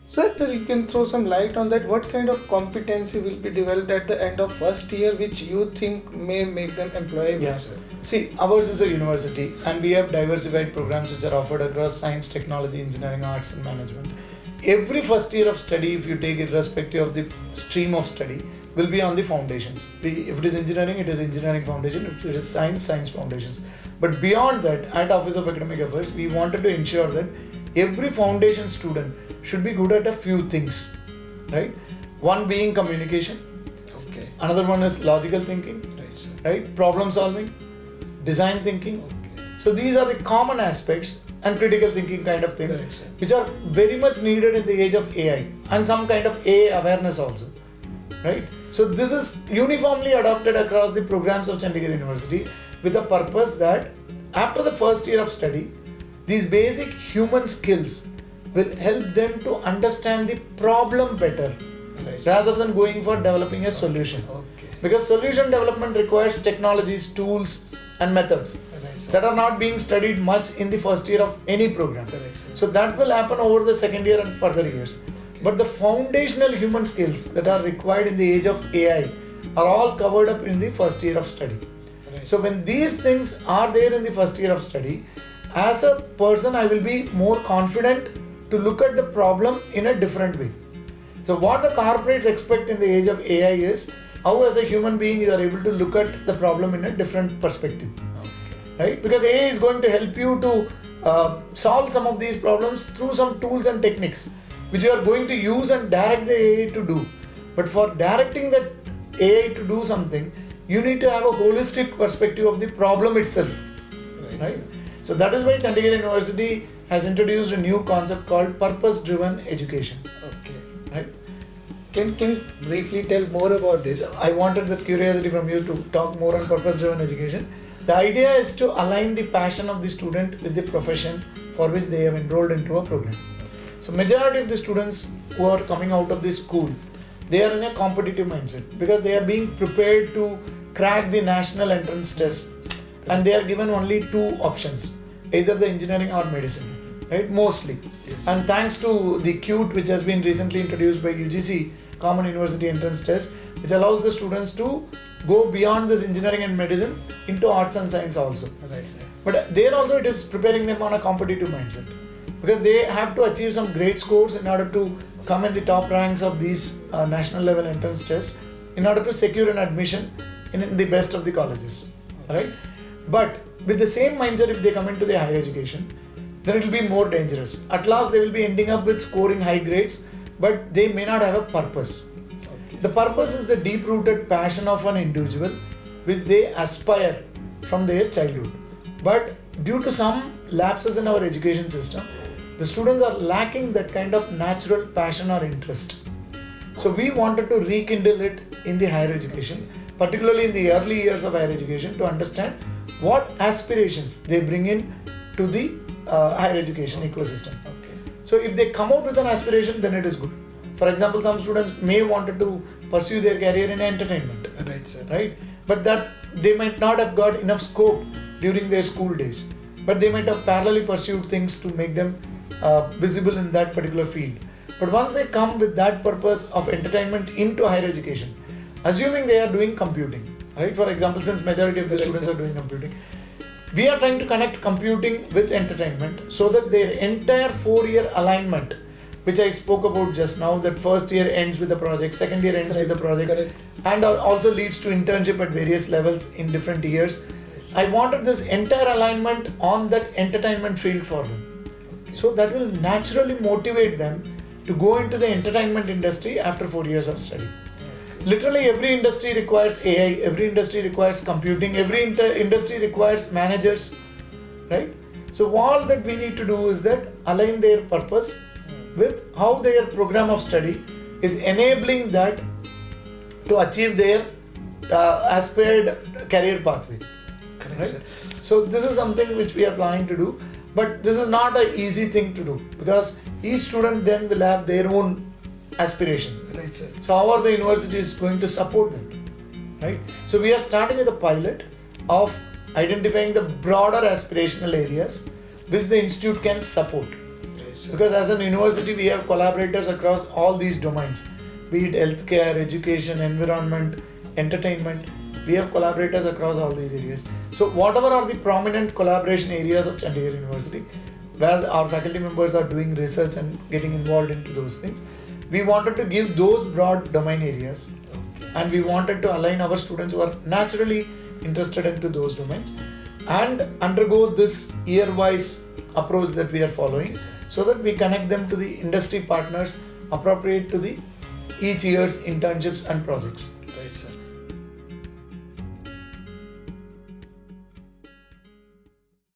Sir, you can throw some light on that. What kind of competency will be developed at the end of first year which you think may make them employable? Yeah. Sir? See, ours is a university and we have diversified programs which are offered across science, technology, engineering, arts and management. Every first year of study, if you take it irrespective of the stream of study, will be on the foundations. If it is engineering, it is engineering foundation. If it is science, science foundations. But beyond that, at Office of Academic Affairs, we wanted to ensure that every foundation student should be good at a few things, right? One being communication. Okay. Another one is logical thinking, Right, sir. right? Problem solving, design thinking. Okay. So these are the common aspects and critical thinking kind of things, Correct, sir. which are very much needed in the age of AI and some kind of AI awareness also, right? So this is uniformly adopted across the programs of Chandigarh University with the purpose that after the first year of study, these basic human skills will help them to understand the problem better Right, sir. rather than going for developing a solution. Okay. Because solution development requires technologies, tools and methods Right, sir. that are not being studied much in the first year of any program. Correct, sir. So that will happen over the second year and further years. But the foundational human skills that are required in the age of AI are all covered up in the first year of study. Right, So sir. when these things are there in the first year of study, as a person I will be more confident to look at the problem in a different way. So what the corporates expect in the age of AI is how as a human being you are able to look at the problem in a different perspective. Okay. Right? Because AI is going to help you to solve some of these problems through some tools and techniques which you are going to use and direct the AI to do. But for directing that AI to do something, you need to have a holistic perspective of the problem itself. Right, Right? sir. So that is why Chandigarh University has introduced a new concept called purpose-driven education. Okay. Right? Can you briefly tell more about this? I wanted that curiosity from you to talk more on purpose-driven education. The idea is to align the passion of the student with the profession for which they have enrolled into a program. So majority of the students who are coming out of this school, they are in a competitive mindset because they are being prepared to crack the national entrance test and they are given only two options, either the engineering or medicine, right? Mostly. Yes. And thanks to the 𝗀𝗵𝗃 which has been recently introduced by UGC, Common University Entrance Test, which allows the students to go beyond this engineering and medicine into arts and science also. Right, sir. But there also it is preparing them on a competitive mindset because they have to achieve some great scores in order to come in the top ranks of these national level entrance tests in order to secure an admission in the best of the colleges, right? But with the same mindset, if they come into the higher education, then it will be more dangerous. At last they will be ending up with scoring high grades, but they may not have a purpose. Okay. The purpose is the deep-rooted passion of an individual which they aspire from their childhood. But due to some lapses in our education system, the students are lacking that kind of natural passion or interest. So we wanted to rekindle it in the higher education, particularly in the early years of higher education, to understand what aspirations they bring in to the higher education ecosystem. Okay. So if they come out with an aspiration, then it is good. For example, some students may wanted to pursue their career in entertainment, Right, sir. right? But that they might not have got enough scope during their school days. But they might have parallelly pursued things to make them visible in that particular field. But once they come with that purpose of entertainment into higher education, assuming they are doing computing, right? For example, since majority of the Right, students sir. are doing computing, we are trying to connect computing with entertainment so that their entire 4-year alignment, which I spoke about just now, that first year ends with the project, second year ends with the project, Correct. and also leads to internship at various levels in different years. Yes. I wanted this entire alignment on that entertainment field for them. So that will naturally motivate them to go into the entertainment industry after 4 years of study. Literally every industry requires AI, every industry requires computing, every industry requires managers, right? So all that we need to do is that align their purpose with how their program of study is enabling that to achieve their aspired career pathway. Correct, Right? sir. So this is something which we are planning to do, but this is not an easy thing to do because each student then will have their own aspiration. Right, sir. So how are the universities going to support them, right? So we are starting with a pilot of identifying the broader aspirational areas which the institute can support. Right, sir. Because as an university, we have collaborators across all these domains, be it healthcare, education, environment, entertainment. We have collaborators across all these areas. So whatever are the prominent collaboration areas of Chandigarh University, where our faculty members are doing research and getting involved into those things, we wanted to give those broad domain areas, and we wanted to align our students who are naturally interested into those domains and undergo this year-wise approach that we are following, so that we connect them to the industry partners appropriate to the each year's internships and projects. Right, sir.